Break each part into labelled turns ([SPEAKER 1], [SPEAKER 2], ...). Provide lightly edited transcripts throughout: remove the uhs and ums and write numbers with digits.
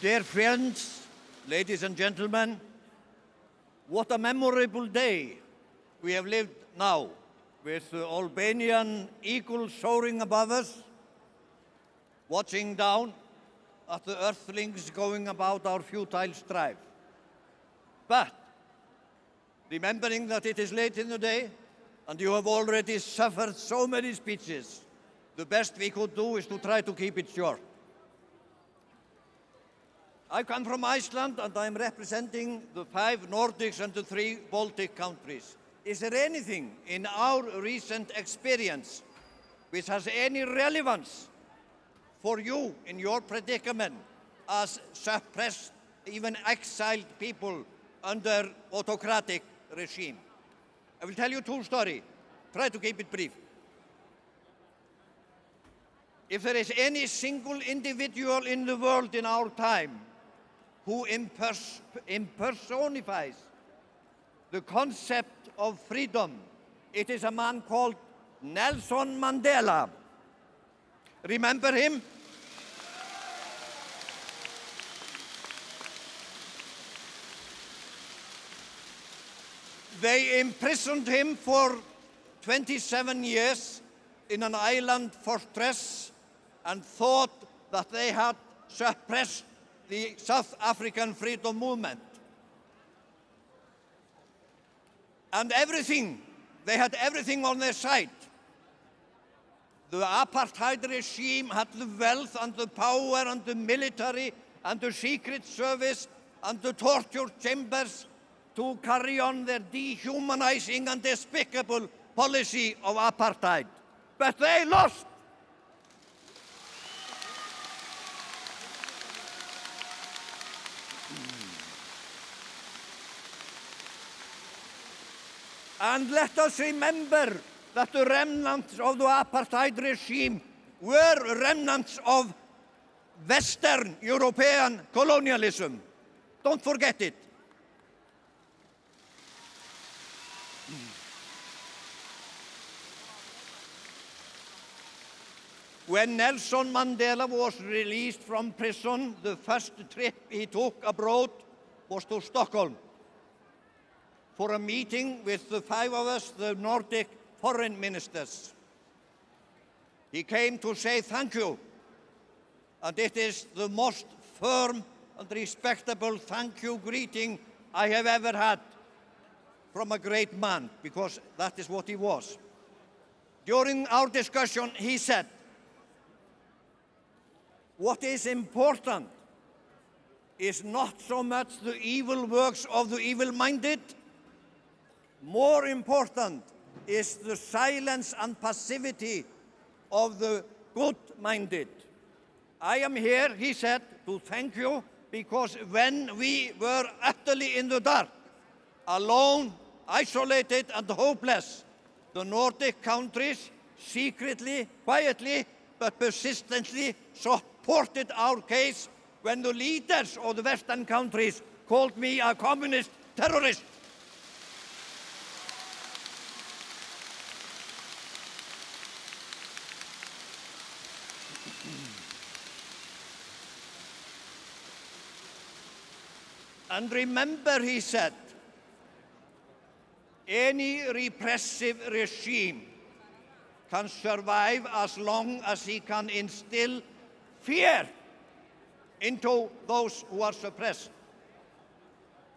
[SPEAKER 1] Dear friends, ladies and gentlemen, what a memorable day we have lived now, with the Albanian eagle soaring above us, watching down at the earthlings going about our futile strife. But, remembering that it is late in the day, and you have already suffered so many speeches, the best we could do is to try to keep it short. I come from Iceland, and I am representing the 5 Nordics and the 3 Baltic countries. Is there anything in our recent experience which has any relevance for you in your predicament as suppressed, even exiled people under autocratic regime? I will tell you 2 stories. Try to keep it brief. If there is any single individual in the world in our time who impersonifies the concept of freedom, it is a man called Nelson Mandela. Remember him? They imprisoned him for 27 years in an island fortress and thought that they had suppressed the South African freedom movement. And they had everything on their side. The apartheid regime had the wealth and the power and the military and the secret service and the torture chambers to carry on their dehumanizing and despicable policy of apartheid. But they lost. And let us remember that the remnants of the apartheid regime were remnants of Western European colonialism. Don't forget it. When Nelson Mandela was released from prison, the first trip he took abroad was to Stockholm for a meeting with the 5 of us, the Nordic foreign ministers. He came to say thank you, and it is the most firm and respectable thank you greeting I have ever had from a great man, because that is what he was. During our discussion, he said, what is important is not so much the evil works of the evil-minded. More important is the silence and passivity of the good-minded. I am here, he said, to thank you, because when we were utterly in the dark, alone, isolated and hopeless, the Nordic countries secretly, quietly, but persistently supported our case when the leaders of the Western countries called me a communist terrorist. And remember, he said, any repressive regime can survive as long as he can instill fear into those who are suppressed.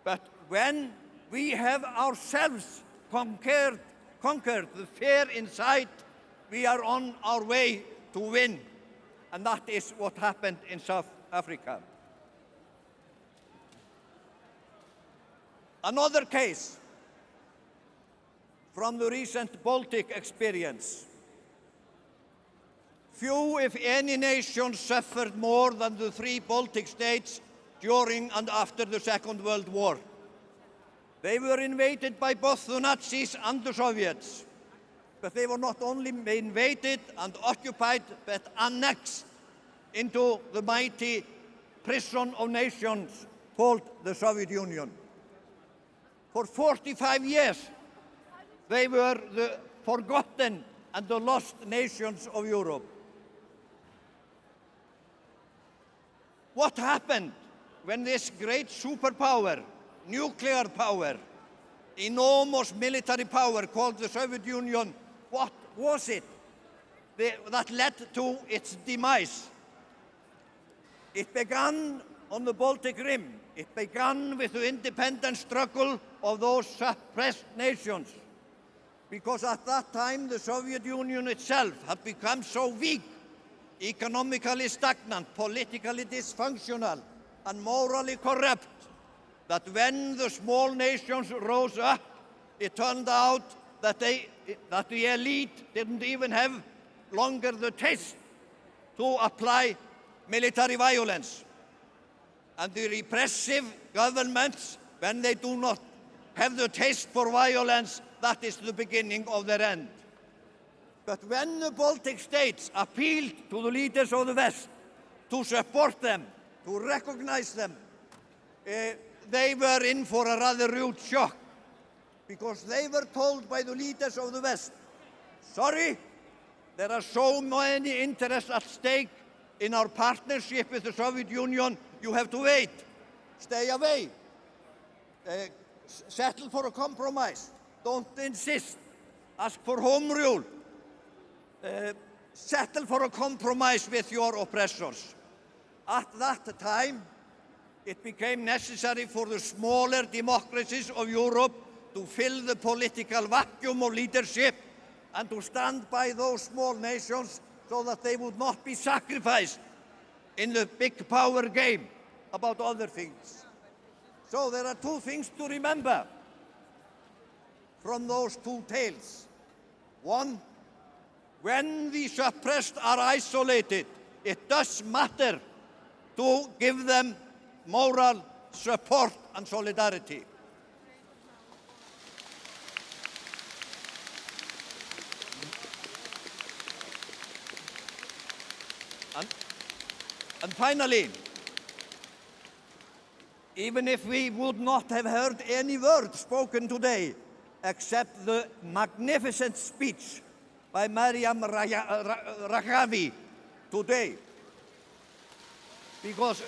[SPEAKER 1] But when we have ourselves conquered the fear inside, we are on our way to win. And that is what happened in South Africa. Another case from the recent Baltic experience. Few, if any, nation suffered more than the 3 Baltic states during and after the Second World War. They were invaded by both the Nazis and the Soviets. But they were not only invaded and occupied, but annexed into the mighty prison of nations called the Soviet Union. For 45 years, they were the forgotten and the lost nations of Europe. What happened when this great superpower, nuclear power, enormous military power called the Soviet Union, what was it that led to its demise? It began on the Baltic Rim. It began with the independence struggle of those suppressed nations. Because at that time, the Soviet Union itself had become so weak, economically stagnant, politically dysfunctional, and morally corrupt, that when the small nations rose up, it turned out that the elite didn't even have longer the taste to apply military violence. And the repressive governments, when they do not have the taste for violence, that is the beginning of their end. But when the Baltic states appealed to the leaders of the West to support them, to recognize them, they were in for a rather rude shock, because they were told by the leaders of the West, sorry, there are so many interests at stake in our partnership with the Soviet Union, you have to wait, stay away, settle for a compromise, don't insist, ask for home rule, settle for a compromise with your oppressors. At that time, it became necessary for the smaller democracies of Europe to fill the political vacuum of leadership and to stand by those small nations so that they would not be sacrificed in the big power game about other things. So there are two things to remember from those two tales. One, when the suppressed are isolated, it does matter to give them moral support and solidarity. And finally, even if we would not have heard any word spoken today, except the magnificent speech by Maryam Rajavi today, because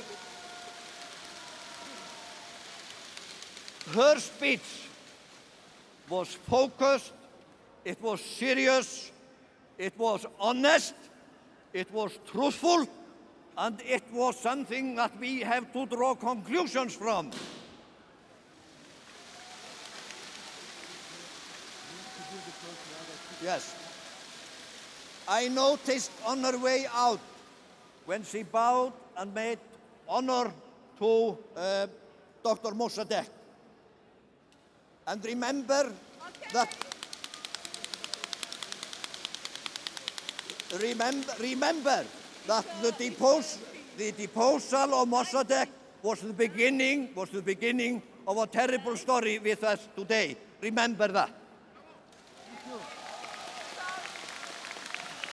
[SPEAKER 1] her speech was focused, it was serious, it was honest, it was truthful, and it was something that we have to draw conclusions from. Yes. I noticed on her way out when she bowed and made honor to Dr. Mossadegh. And remember that the deposal of Mossadegh was the beginning of a terrible story with us today. Remember that.